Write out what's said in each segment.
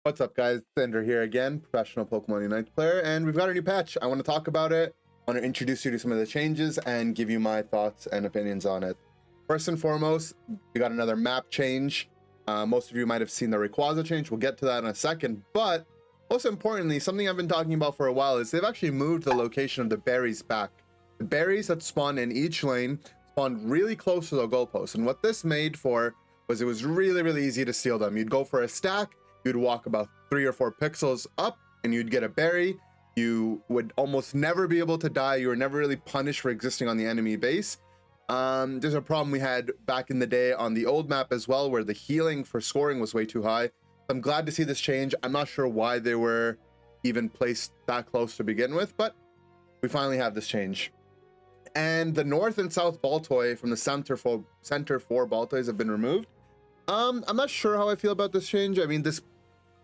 What's up, guys? Inder here again, professional Pokemon Unite player, and we've got a new patch. I want to talk about it. I want to introduce you to some of the changes and give you my thoughts and opinions on it. First and foremost, we got another map change. Most of you might have seen the Rayquaza change. We'll get to that in a second, but most importantly, something I've been talking about for a while is they've actually moved the location of the berries back. The berries that spawn in each lane spawned really close to the goalpost, and what this made for was it was really easy to steal them. You'd go for a stack, you'd walk about 3 or 4 pixels up, and you'd get a berry. You would almost never be able to die. You were never really punished for existing on the enemy base. There's a problem we had back in the day on the old map as well, where the healing for scoring was way too high. I'm glad to see this change. I'm not sure why they were even placed that close to begin with, but we finally have this change. And the north and south Baltoy from the center four Baltoys have been removed. I'm not sure how I feel about this change. I mean, this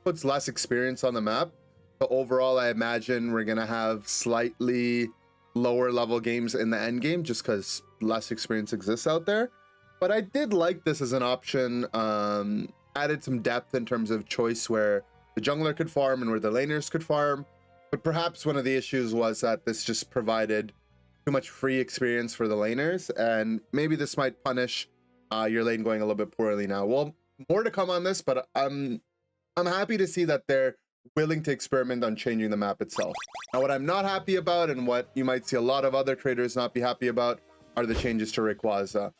puts less experience on the map, but overall I imagine we're gonna have slightly lower level games in the end game just because less experience exists out there. But I did like this as an option. Added some depth in terms of choice where the jungler could farm and where the laners could farm. But perhaps one of the issues was that this just provided too much free experience for the laners, and maybe this might punish your lane going a little bit poorly now. Well, more to come on this, but I'm happy to see that they're willing to experiment on changing the map itself. Now, what I'm not happy about, and what you might see a lot of other creators not be happy about, are the changes to Rayquaza.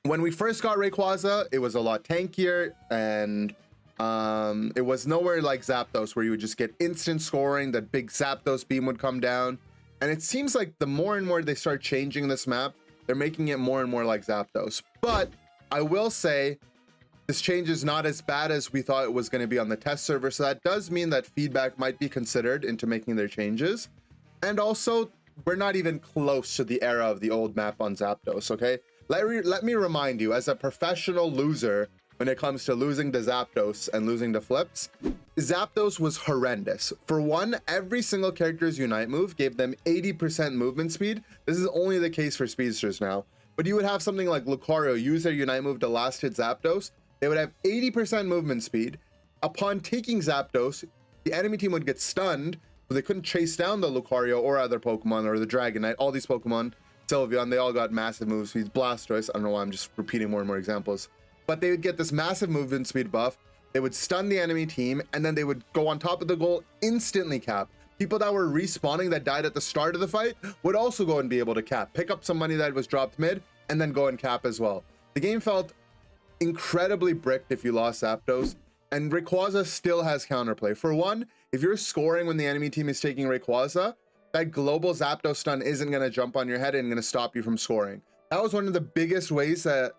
When we first got Rayquaza, it was a lot tankier, and it was nowhere like Zapdos, where you would just get instant scoring, that big Zapdos beam would come down. And it seems like the more and more they start changing this map, they're making it more and more like Zapdos. But I will say, this change is not as bad as we thought it was going to be on the test server, so that does mean that feedback might be considered into making their changes. And also, we're not even close to the era of the old map on Zapdos, okay? Let me remind you, as a professional loser, when it comes to losing to Zapdos and losing to flips, Zapdos was horrendous. For one, every single character's Unite move gave them 80% movement speed. This is only the case for speedsters now. But you would have something like Lucario use their Unite move to last hit Zapdos. They would have 80% movement speed. Upon taking Zapdos, the enemy team would get stunned, so they couldn't chase down the Lucario or other Pokemon or the Dragonite. All these Pokemon, Sylveon, they all got massive move speeds. Blastoise, I don't know why I'm just repeating more and more examples. But they would get this massive movement speed buff. They would stun the enemy team, and then they would go on top of the goal, instantly cap. People that were respawning that died at the start of the fight would also go and be able to cap, pick up some money that was dropped mid, and then go and cap as well. The game felt incredibly bricked if you lost Zapdos, and Rayquaza still has counterplay. For one, if you're scoring when the enemy team is taking Rayquaza, that global Zapdos stun isn't going to jump on your head and going to stop you from scoring. That was one of the biggest ways that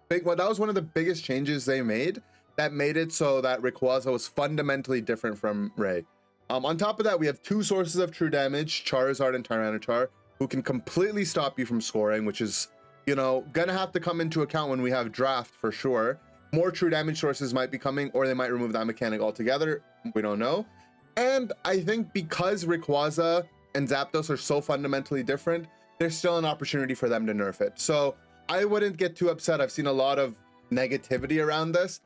that was one of the biggest changes they made that made it so that Rayquaza was fundamentally different from Ray. On top of that, we have 2 sources of true damage, Charizard and Tyranitar, who can completely stop you from scoring, which is, you know, gonna have to come into account when we have draft for sure. More true damage sources might be coming, or they might remove that mechanic altogether. We don't know. And I think because Rayquaza and Zapdos are so fundamentally different, there's still an opportunity for them to nerf it. So I wouldn't get too upset. I've seen a lot of negativity around this.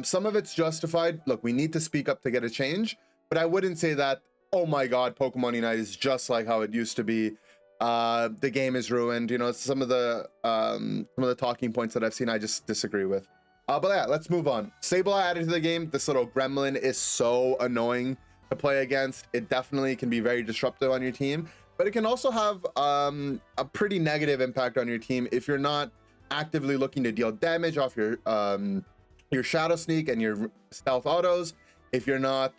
Some of it's justified. Look, we need to speak up to get a change, but I wouldn't say that, oh my God, Pokemon Unite is just like how it used to be. The game is ruined. You know, some of the talking points that I've seen, I just disagree with. But yeah, let's move on. Sableye added to the game. This little gremlin is so annoying to play against. It definitely can be very disruptive on your team, but it can also have a pretty negative impact on your team if you're not actively looking to deal damage off your Shadow Sneak and your Stealth Autos, if you're not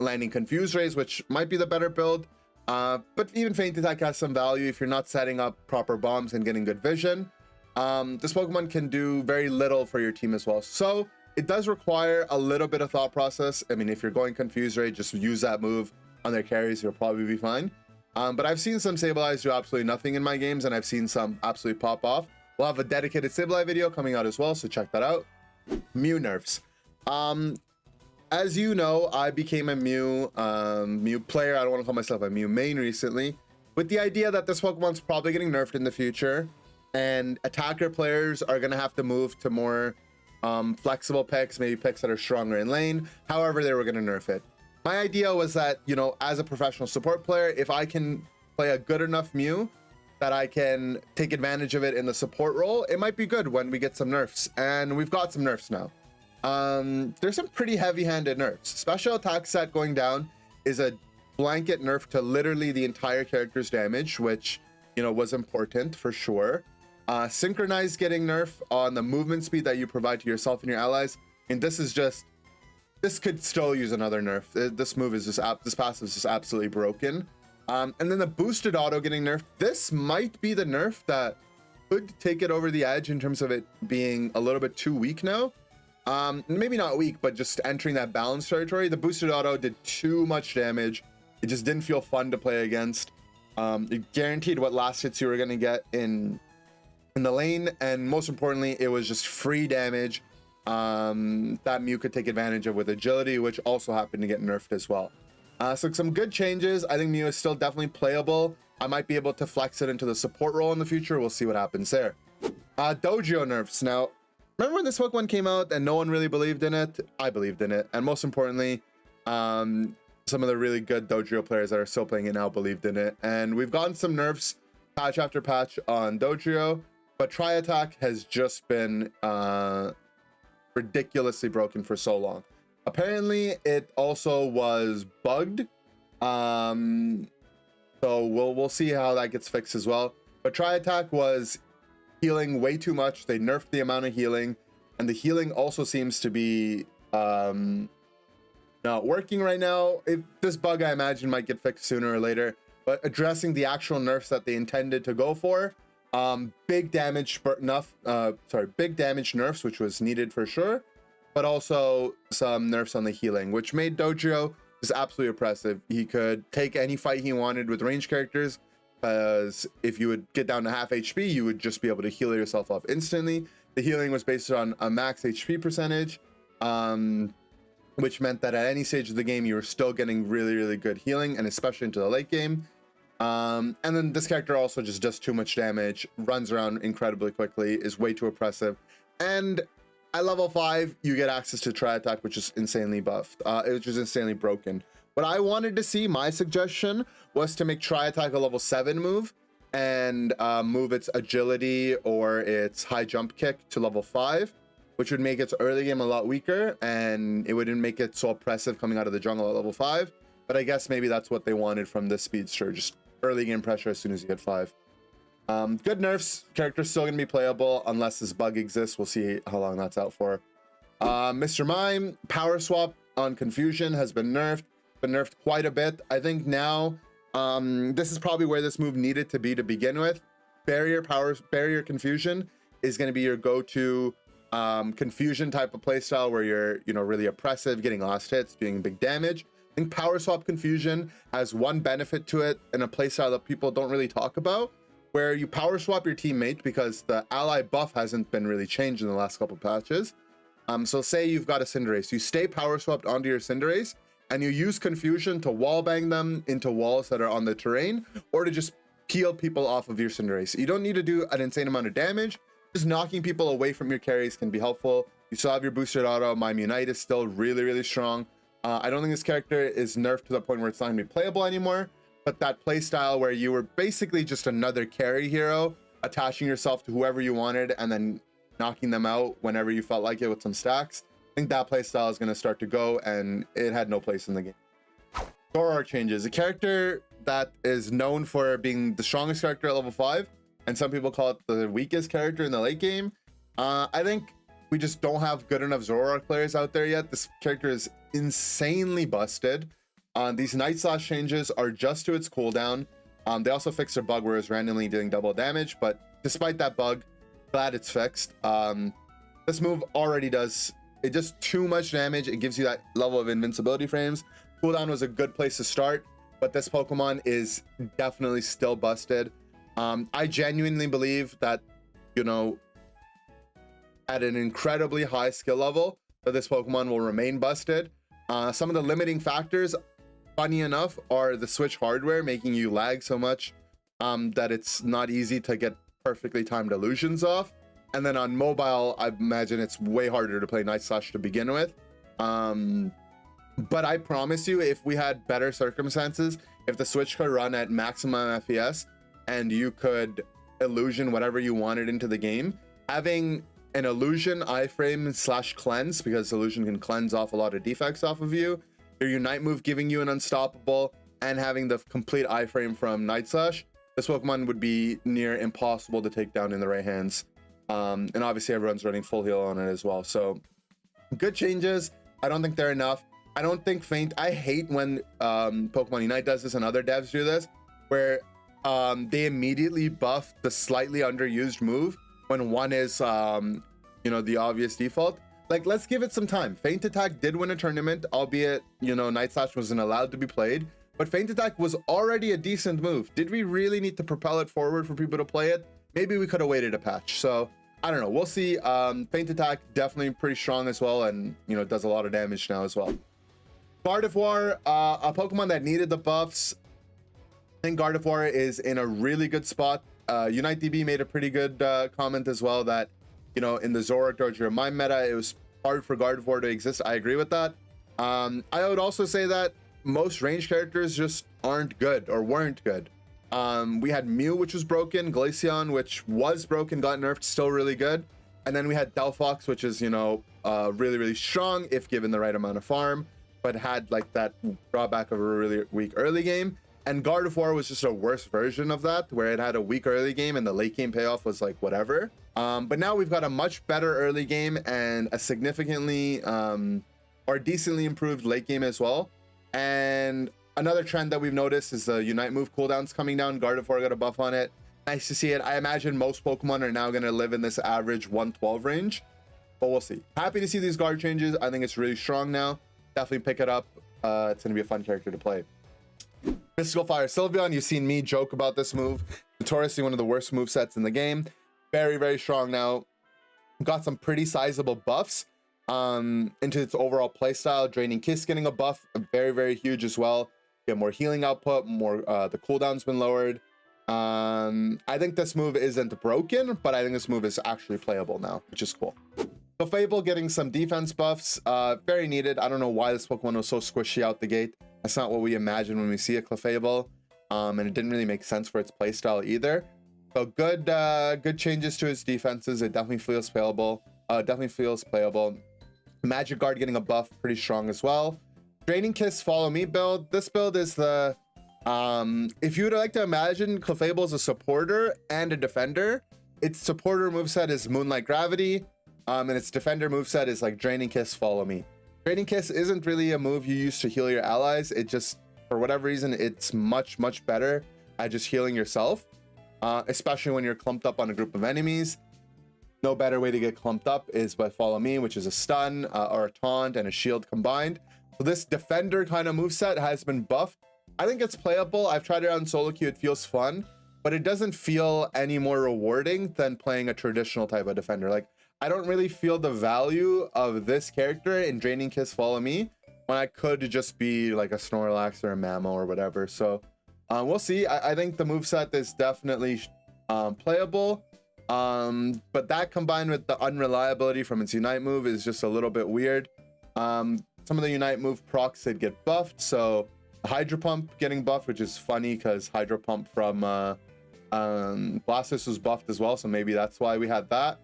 landing Confuse Rays, which might be the better build, but even Feint Attack has some value if you're not setting up proper bombs and getting good vision. This Pokemon can do very little for your team as well. So it does require a little bit of thought process. I mean, if you're going Confuse Ray, just use that move on their carries, you'll probably be fine. But I've seen some Sableyes do absolutely nothing in my games, and I've seen some absolutely pop off. We'll have a dedicated Sableye video coming out as well, so check that out. Mew nerfs. As you know, I became a Mew player. I don't want to call myself a Mew main recently, with the idea that this Pokemon's probably getting nerfed in the future, and attacker players are going to have to move to more flexible picks, maybe picks that are stronger in lane, however they were going to nerf it. My idea was that, you know, as a professional support player, if I can play a good enough Mew that I can take advantage of it in the support role, it might be good when we get some nerfs, and we've got some nerfs now. There's some pretty heavy-handed nerfs. Special attack set going down is a blanket nerf to literally the entire character's damage, which, you know, was important for sure. Synchronize getting nerf on the movement speed that you provide to yourself and your allies, and this could still use another nerf. This move is just this passive is just absolutely broken. And then the boosted auto getting nerfed. This might be the nerf that could take it over the edge in terms of it being a little bit too weak now. Maybe not weak, but just entering that balance territory. The boosted auto did too much damage. It just didn't feel fun to play against. It guaranteed what last hits you were going to get in the lane, and most importantly, it was just free damage that Mew could take advantage of with agility, which also happened to get nerfed as well. So some good changes. I think Mew is still definitely playable. I might be able to flex it into the support role in the future. We'll see what happens there. Dodrio nerfs. Now, remember when this Pokemon came out and no one really believed in it? I believed in it, and most importantly, some of the really good Dodrio players that are still playing it now believed in it. And we've gotten some nerfs patch after patch on Dodrio, but Tri-Attack has just been ridiculously broken for so long. Apparently, it also was bugged. So we'll see how that gets fixed as well. But Tri-Attack was healing way too much. They nerfed the amount of healing, and the healing also seems to be not working right now. This bug, I imagine, might get fixed sooner or later. But addressing the actual nerfs that they intended to go for, big damage nerfs, which was needed for sure, but also some nerfs on the healing, which made Dodrio just absolutely oppressive. He could take any fight he wanted with range characters, because if you would get down to half HP, you would just be able to heal yourself up instantly. The healing was based on a max HP percentage, which meant that at any stage of the game, you were still getting really, really good healing, and especially into the late game. And then this character also just does too much damage, runs around incredibly quickly, is way too oppressive. And at level 5, you get access to Tri-Attack, which is insanely buffed, which is insanely broken. What I wanted to see, my suggestion, was to make Tri-Attack a level 7 move, and move its agility or its high jump kick to level 5, which would make its early game a lot weaker, and it wouldn't make it so oppressive coming out of the jungle at level 5. But I guess maybe that's what they wanted from this speedster, just early game pressure as soon as you hit 5. Good nerfs. Character's still gonna be playable unless this bug exists. We'll see how long that's out for. Mr. Mime, power swap on Confusion has been nerfed quite a bit. I think now this is probably where this move needed to be to begin with. Barrier Confusion is going to be your go-to confusion type of playstyle where you're, you know, really oppressive, getting last hits, doing big damage. I think power swap Confusion has one benefit to it in a playstyle that people don't really talk about, where you power swap your teammate because the ally buff hasn't been really changed in the last couple patches. So say you've got a Cinderace, you stay power swapped onto your Cinderace, and you use Confusion to wall bang them into walls that are on the terrain, or to just peel people off of your Cinderace. You don't need to do an insane amount of damage. Just knocking people away from your carries can be helpful. You still have your boosted auto. Mime Unite is still really, really strong. I don't think this character is nerfed to the point where it's not going to be playable anymore, but that playstyle where you were basically just another carry hero, attaching yourself to whoever you wanted and then knocking them out whenever you felt like it with some stacks, I think that playstyle is going to start to go, and it had no place in the game. Zoroark changes. A character that is known for being the strongest character at level 5, and some people call it the weakest character in the late game. I think we just don't have good enough Zoroark players out there yet. This character is insanely busted. These Night Slash changes are just to its cooldown. They also fixed a bug where it's randomly doing double damage, but despite that bug, glad it's fixed. This move already does too much damage. It gives you that level of invincibility frames. Cooldown was a good place to start, but this Pokemon is definitely still busted. I genuinely believe that, you know, at an incredibly high skill level, that this Pokemon will remain busted. Some of the limiting factors, funny enough, are the Switch hardware making you lag so much that it's not easy to get perfectly timed illusions off. And then on mobile, I imagine it's way harder to play Night Slash to begin with. But I promise you, if we had better circumstances, if the Switch could run at maximum FPS and you could illusion whatever you wanted into the game, having an illusion iframe / cleanse, because illusion can cleanse off a lot of defects off of you, your unite move giving you an unstoppable, and having the complete iframe from Night Slash, this Pokemon would be near impossible to take down in the right hands. And obviously everyone's running full heal on it as well. So good changes. I don't think they're enough. I don't think Feint. I hate when Pokemon Unite does this and other devs do this, where they immediately buff the slightly underused move when one is the obvious default. Like, let's give it some time. Feint Attack did win a tournament, albeit Night Slash wasn't allowed to be played, but Feint Attack was already a decent move. Did we really need to propel it forward for people to play it? Maybe we could have waited a patch. So I don't know, we'll see. Feint Attack definitely pretty strong as well, and does a lot of damage now as well. Gardevoir, a Pokemon that needed the buffs. I think Gardevoir is in a really good spot. Unite DB made a pretty good comment as well that in the Zoroark Dodrio Mime meta, it was hard for Gardevoir to exist. I agree with that. I would also say that most range characters just aren't good or weren't good. We had Mew, which was broken, Glaceon, which was broken, got nerfed, still really good, and then we had Delphox, which is really strong if given the right amount of farm, but had like that drawback of a really weak early game. And Gardevoir was just a worse version of that, where it had a weak early game and the late game payoff was like whatever. But now we've got a much better early game and a significantly or decently improved late game as well. And another trend that we've noticed is the Unite move cooldowns coming down. Gardevoir got a buff on it. Nice to see it. I imagine most Pokemon are now going to live in this average 112 range, but we'll see. Happy to see these guard changes. I think it's really strong now. Definitely pick it up. It's going to be a fun character to play. Mystical Fire Sylveon, you've seen me joke about this move. Notoriously one of the worst movesets in the game. Very strong now. Got some pretty sizable buffs into its overall playstyle. Draining Kiss getting a buff, very huge as well. Get more healing output, more the cooldown's been lowered. I think this move isn't broken, but I think this move is actually playable now, which is cool. Clefable getting some defense buffs, very needed. I don't know why this Pokemon was so squishy out the gate. That's not what we imagine when we see a Clefable, and it didn't really make sense for its playstyle either. So good changes to its defenses. It definitely feels playable. Magic Guard getting a buff, pretty strong as well. Draining Kiss Follow Me build. This build is the if you would like to imagine Clefable as a supporter and a defender, its supporter moveset is Moonlight Gravity, and its defender moveset is like Draining Kiss Follow Me. Draining Kiss isn't really a move you use to heal your allies. It just, for whatever reason, it's much better at just healing yourself, especially when you're clumped up on a group of enemies. No better way to get clumped up is by Follow Me, which is a stun or a taunt and a shield combined. So this defender kind of moveset has been buffed. I think it's playable. I've tried it on solo queue. It feels fun, but it doesn't feel any more rewarding than playing a traditional type of defender. Like, I don't really feel the value of this character in Draining Kiss Follow Me when I could just be like a Snorlax or a Mamo or whatever. So we'll see. I think the moveset is definitely playable, but that combined with the unreliability from its Unite move is just a little bit weird. Some of the Unite move procs did get buffed, so Hydro Pump getting buffed, which is funny because Hydro Pump from Blastoise was buffed as well, so maybe that's why we had that.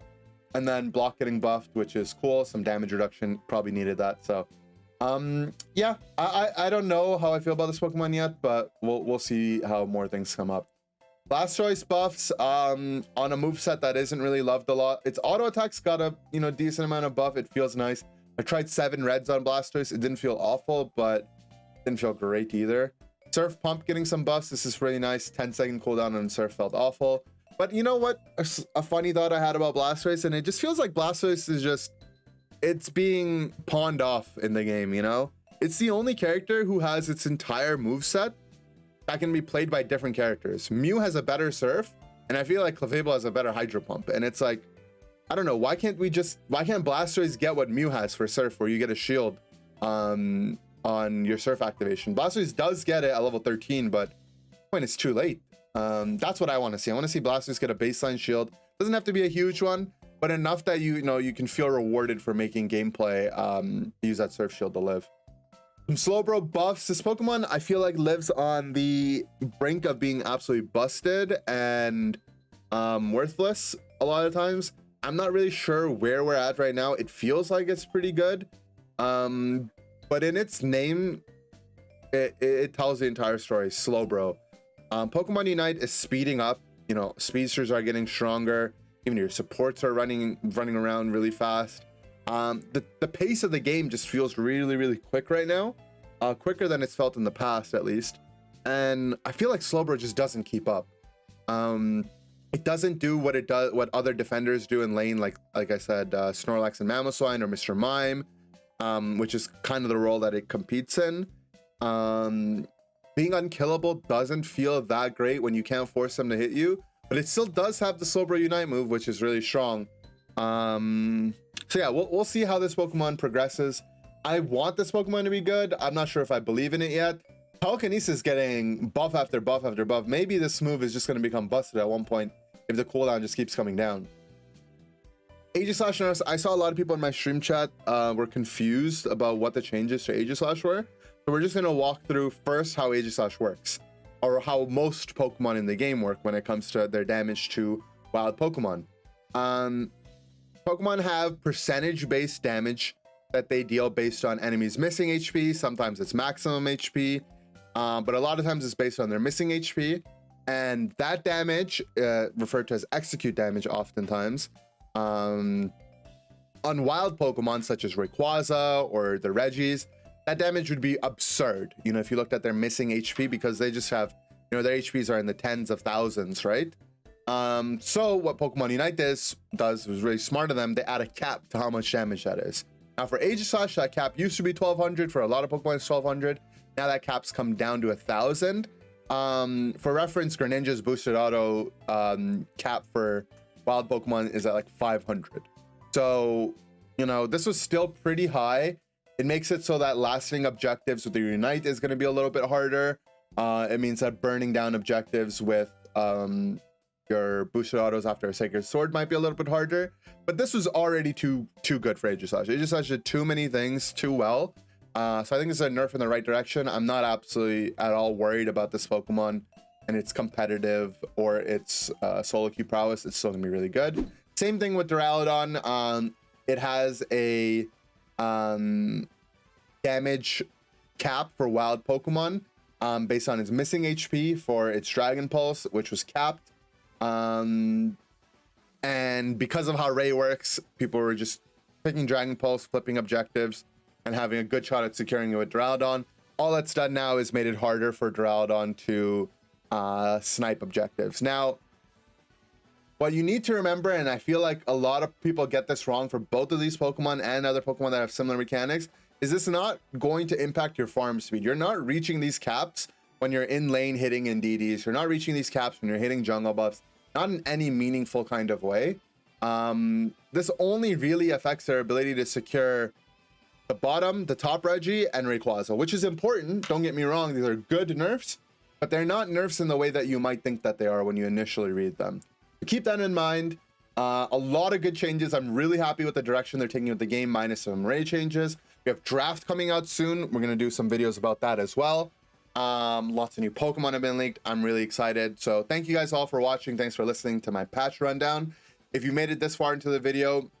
And then Block getting buffed, which is cool. Some damage reduction, probably needed that. So yeah, I don't know how I feel about this Pokemon yet, but we'll see how more things come up. Blastoise buffs on a moveset that isn't really loved a lot. Its auto attack's got a decent amount of buff. It feels nice. I tried 7 reds on Blastoise. It didn't feel awful, but didn't feel great either. Surf Pump getting some buffs. This is really nice. 10-second cooldown on Surf felt awful. But you know what? A funny thought I had about Blastoise, and it just feels like Blastoise is just, it's being pawned off in the game, It's the only character who has its entire moveset that can be played by different characters. Mew has a better Surf, and I feel like Clefable has a better Hydro Pump. And it's like, I don't know, why can't Blastoise get what Mew has for Surf, where you get a shield on your Surf activation? Blastoise does get it at level 13, but when it's too late. That's what I want to see. I want to see Blastoise get a baseline shield. Doesn't have to be a huge one, but enough that you know you can feel rewarded for making gameplay. Use that Surf Shield to live. Some Slowbro buffs. This Pokemon I feel like lives on the brink of being absolutely busted and worthless a lot of times. I'm not really sure where we're at right now. It feels like it's pretty good, but in its name, it tells the entire story. Slowbro. Pokemon Unite is speeding up. You know, speedsters are getting stronger. Even your supports are running around really fast. The pace of the game just feels really quick right now, quicker than it's felt in the past at least. And I feel like Slowbro just doesn't keep up. It doesn't do what it does, what other defenders do in lane, like I said, Snorlax and Mamoswine or Mr. Mime, which is kind of the role that it competes in. Being unkillable doesn't feel that great when you can't force them to hit you, but it still does have the Slowbro Unite move, which is really strong. So yeah, we'll see how this Pokemon progresses. I want this Pokemon to be good. I'm not sure if I believe in it yet. Telekinesis getting buff after buff after buff. Maybe this move is just going to become busted at one point if the cooldown just keeps coming down. Aegislash nerfs. I saw a lot of people in my stream chat were confused about what the changes to Aegislash were. So we're just going to walk through first how Aegislash works, or how most Pokemon in the game work when it comes to their damage to wild Pokemon. Pokemon have percentage-based damage that they deal based on enemies missing HP. Sometimes it's maximum HP, but a lot of times it's based on their missing HP. And that damage, referred to as execute damage oftentimes, on wild Pokemon such as Rayquaza or the Regis, that damage would be absurd. You know, if you looked at their missing HP, because they just have, you know, their HPs are in the tens of thousands, right? So what Pokemon Unite does was really smart of them. They add a cap to how much damage that is. Now for Aegislash, that cap used to be 1200. For a lot of Pokemon, it's 1200. Now that cap's come down to 1000. For reference, Greninja's boosted auto cap for wild Pokemon is at like 500. So, you know, this was still pretty high. It makes it so that lasting objectives with the Unite is going to be a little bit harder. It means that burning down objectives with your boosted autos after a Sacred Sword might be a little bit harder. But this was already too good for Aegislash. Aegislash did too many things too well. So I think it's a nerf in the right direction. I'm not absolutely at all worried about this Pokemon and its competitive or its solo queue prowess. It's still gonna be really good. Same thing with Duraludon. It has a damage cap for wild Pokemon based on its missing HP for its Dragon Pulse, which was capped. And because of how Ray works, people were just picking Dragon Pulse, flipping objectives, and having a good shot at securing it with Duraludon. All that's done now is made it harder for Duraludon to snipe objectives. Now, what you need to remember, and I feel like a lot of people get this wrong for both of these Pokemon and other Pokemon that have similar mechanics, is this not going to impact your farm speed. You're not reaching these caps when you're in lane hitting in DDs. You're not reaching these caps when you're hitting jungle buffs, not in any meaningful kind of way. This only really affects their ability to secure the bottom, the top Reggie, and Rayquaza, which is important. Don't get me wrong, these are good nerfs, but they're not nerfs in the way that you might think that they are when you initially read them. So keep that in mind. A lot of good changes. I'm really happy with the direction they're taking with the game, minus some Ray changes. We have Draft coming out soon. We're going to do some videos about that as well. Lots of new Pokemon have been leaked. I'm really excited. So thank you guys all for watching. Thanks for listening to my patch rundown. If you made it this far into the video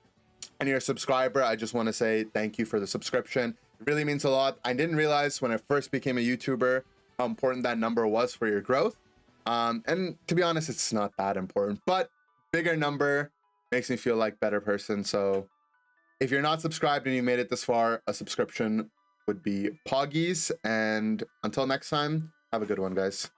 and you're a subscriber, I just want to say thank you for the subscription. It really means a lot. I didn't realize when I first became a YouTuber how important that number was for your growth. And to be honest, it's not that important, but bigger number makes me feel like a better person. So if you're not subscribed and you made it this far, a subscription would be Poggies. And until next time, have a good one, guys.